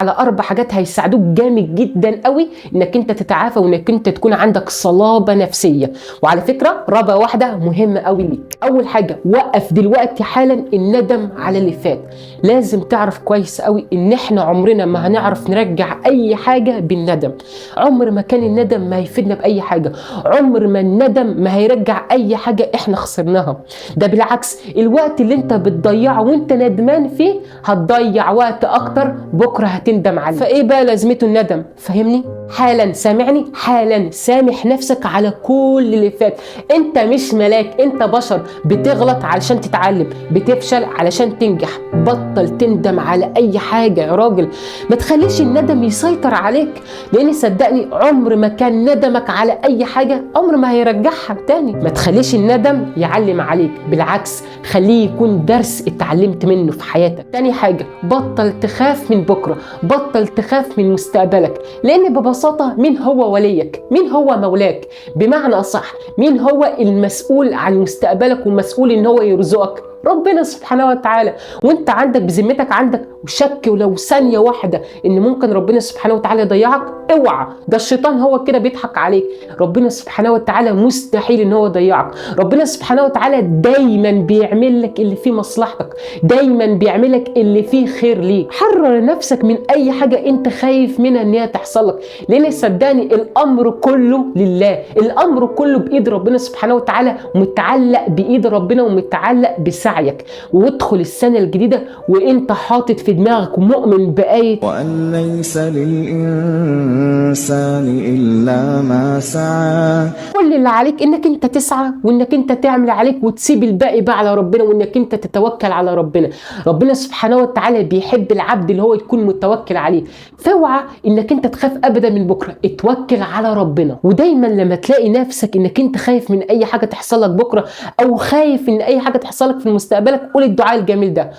على 4 حاجات هيساعدوك جامد جدا قوي انك انت تتعافى وانك انت تكون عندك صلابه نفسيه. وعلى فكره رابع واحده مهمه قوي ليك. اول حاجه، وقف دلوقتي حالا الندم على اللي فات. لازم تعرف كويس قوي ان احنا عمرنا ما هنعرف نرجع اي حاجه بالندم. عمر ما كان الندم ما هيفيدنا باي حاجه، عمر ما الندم ما هيرجع اي حاجه احنا خسرناها. ده بالعكس، الوقت اللي انت بتضيعه وانت ندمان فيه هتضيع وقت اكتر بكره هتندم عليه. فايه بقى لازمته الندم؟ فاهمني؟ حالا سامعني، حالا سامح نفسك على كل اللي فات. انت مش ملاك، انت بشر، بتغلط علشان تتعلم، بتفشل علشان تنجح. بطل تندم على اي حاجه يا راجل، ما تخليش الندم يسيطر عليك، لان صدقني عمر ما كان ندمك على اي حاجه عمر ما هيرجعها تاني. ما تخليش الندم يعلم عليك، بالعكس خليه يكون درس اتعلمت منه في حياتك. تاني حاجه، بطل تخاف من بكره، بطل تخاف من مستقبلك، لان ببساطه مين هو وليك؟ مين هو مولاك؟ بمعنى اصح، مين هو المسؤول عن مستقبلك ومسؤول ان هو يرزقك؟ ربنا سبحانه وتعالى. وانت عندك بذمتك عندك شك ولو ثانيه واحده ان ممكن ربنا سبحانه وتعالى يضيعك؟ اوعى، ده الشيطان هو كده بيضحك عليك. ربنا سبحانه وتعالى مستحيل ان هو يضيعك. ربنا سبحانه وتعالى دايما بيعمل لك اللي فيه مصلحتك، دايما بيعمل لك اللي فيه خير ليك. حرر نفسك من اي حاجه انت خايف منها ان هي تحصل لك، لان صدقني الامر كله لله، الامر كله بايد ربنا سبحانه وتعالى، متعلق بايد ربنا ومتعلق بسعيك. وادخل السنه الجديده وانت حاطط في دماغك ومؤمن بايه وأن ليس للإنسان إلا ما سعى. كل اللي عليك انك انت تسعى وانك انت تعمل عليك وتسيب الباقي بقى على ربنا، وانك انت تتوكل على ربنا. ربنا سبحانه وتعالى بيحب العبد اللي هو يكون متوكل عليه. فاوعى انك انت تخاف ابدا من بكره، اتوكل على ربنا. ودايما لما تلاقي نفسك انك انت خايف من اي حاجه تحصل لك بكره او خايف ان اي حاجه تحصل لك في مستقبلك، قول الدعاء الجميل ده: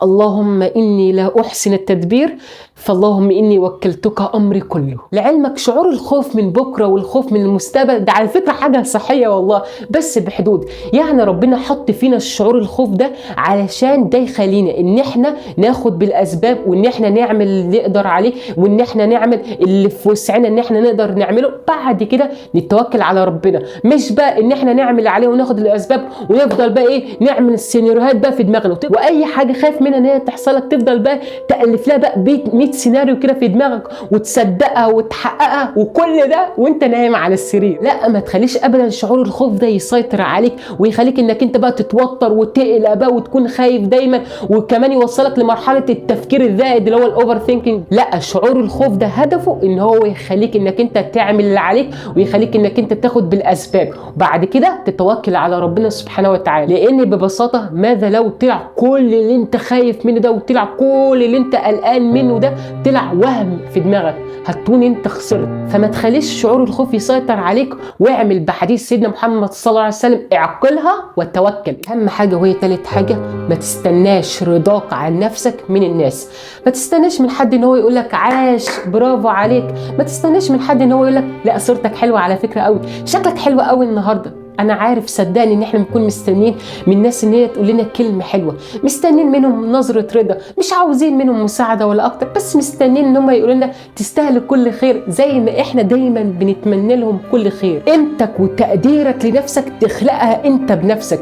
اللهم إني لا أحسن التدبير فاللهم إني وكلتك أمري كله. لعلمك شعور الخوف من بكرة والخوف من المستقبل ده على فكرة حاجة صحية والله، بس بحدود. يعني ربنا حط فينا الشعور الخوف ده علشان ده يخلينا إن إحنا ناخد بالأسباب، وإن إحنا نعمل اللي نقدر عليه، وإن إحنا نعمل اللي في وسعنا إن إحنا نقدر نعمله. بعد كده نتوكل على ربنا، مش بقى إن إحنا نعمل عليه وناخد الأسباب ونفضل بقى إيه نعمل السيناريوهات بقى في دماغنا، وأي حاجة خايف منها ان هي تحصل لك تفضل بقى تالف لها بقى 100 سيناريو كده في دماغك وتصدقها وتحققها، وكل ده وانت نايم على السرير. لا، ما تخليش ابدا شعور الخوف ده يسيطر عليك ويخليك انك انت بقى تتوتر وتقلق بقى وتكون خايف دايما، وكمان يوصلك لمرحله التفكير الزائد اللي هو الاوفر ثينكينج. لا، شعور الخوف ده هدفه ان هو يخليك انك انت تعمل اللي عليك ويخليك انك انت تاخد بالاسباب، وبعد كده تتوكل على ربنا سبحانه وتعالى. لان ببساطه ماذا لو طلع كل اللي انت خايف منه ده وطلع كل اللي انت قلقان منه ده طلع وهم في دماغك؟ هتكون انت خسرت. فما تخليش شعور الخوف يسيطر عليك، واعمل بحديث سيدنا محمد صلى الله عليه وسلم: اعقلها وتوكل. اهم حاجه وهي ثالث حاجه، ما تستناش رضاك عن نفسك من الناس. ما تستناش من حد ان هو يقول لك عاش برافو عليك، ما تستناش من حد ان هو يقول لك لا صورتك حلوه على فكره قوي، شكلك حلو قوي النهارده. انا عارف صدقني ان احنا بنكون مستنيين من الناس ان هي تقول لنا كلمه حلوه، مستنيين منهم نظره رضا، مش عاوزين منهم مساعده ولا اكتر، بس مستنيين ان هم يقولوا لنا تستاهل كل خير، زي ما احنا دايما بنتمنى لهم كل خير. قيمتك وتقديرك لنفسك تخلقها انت بنفسك.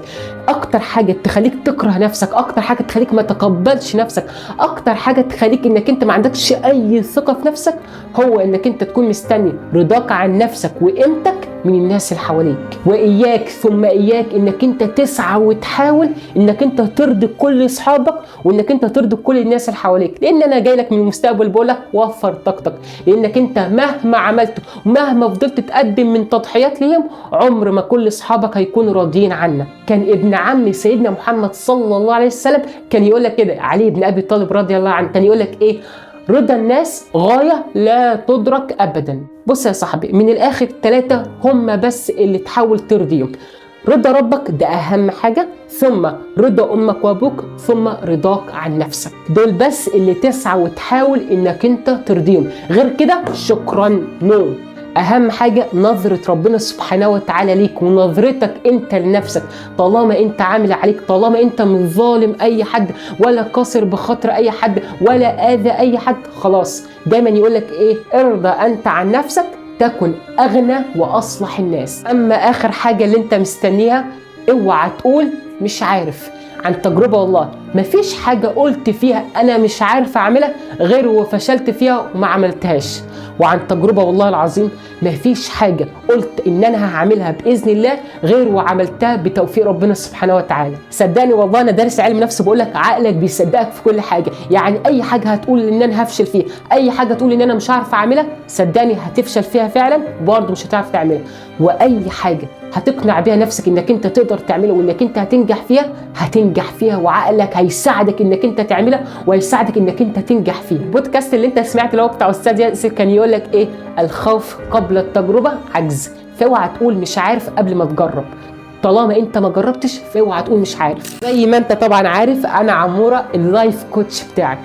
اكتر حاجه تخليك تكره نفسك، اكتر حاجه تخليك ما تقبلش نفسك، اكتر حاجه تخليك انك انت ما عندكش اي ثقه في نفسك، هو انك انت تكون مستني رضاك عن نفسك وقيمتك من الناس اللي حواليك. واياك ثم اياك انك انت تسعى وتحاول انك انت ترضي كل اصحابك وانك انت ترضي كل الناس اللي حواليك، لان انا جاي لك من المستقبل بقول لك وفر طاقتك، لانك انت مهما عملت ومهما فضلت تقدم من تضحيات ليهم عمر ما كل اصحابك هيكونوا راضيين عنك. كان ابن عم سيدنا محمد صلى الله عليه وسلم كان يقول لك كده، علي بن ابي طالب رضي الله عنه كان يقول لك ايه: رضا الناس غاية لا تدرك أبدا. بص يا صاحبي، من الآخر 3 هم بس اللي تحاول ترضيهم: رضا ربك ده أهم حاجة، ثم رضا أمك وأبوك، ثم رضاك عن نفسك. دول بس اللي تسعى وتحاول إنك أنت ترضيهم، غير كده شكرا نو. اهم حاجه نظره ربنا سبحانه وتعالى ليك ونظرتك انت لنفسك. طالما انت عامل عليك، طالما انت مش ظالم اي حد ولا قاصر بخاطر اي حد ولا اذى اي حد، خلاص. دايما يقولك ايه؟ ارضى انت عن نفسك تكن اغنى واصلح الناس. اما اخر حاجه اللي انت مستنيها، اوعى تقول مش عارف. عن تجربه والله مفيش حاجه قلت فيها انا مش عارف اعملها غير وفشلت فيها وما عملتهاش. وعن تجربه والله العظيم مفيش حاجه قلت ان انا هعملها باذن الله غير وعملتها بتوفيق ربنا سبحانه وتعالى. صدقني والله انا دارس علم نفس، بقول لك عقلك بيصدقك في كل حاجه. يعني اي حاجه هتقول ان انا هفشل فيها، اي حاجه تقول ان انا مش هعرف اعملها، صدقني هتفشل فيها فعلا وبرضه مش هتعرف تعملها. واي حاجه هتقنع بيها نفسك انك انت تقدر تعملها وانك انت هتنجح فيها، هتنجح فيها، وعقلك هيساعدك انك انت تعملها وهيساعدك انك انت تنجح فيه. البودكاست اللي انت سمعت اللي هو بتاع استاذ ياسر كان يقول لك ايه؟ الخوف قبل التجربه عجز. فاوعى تقول مش عارف قبل ما تجرب. طالما انت ما جربتش فاوعى تقول مش عارف. زي ما انت طبعا عارف انا عموره اللايف كوتش بتاعك.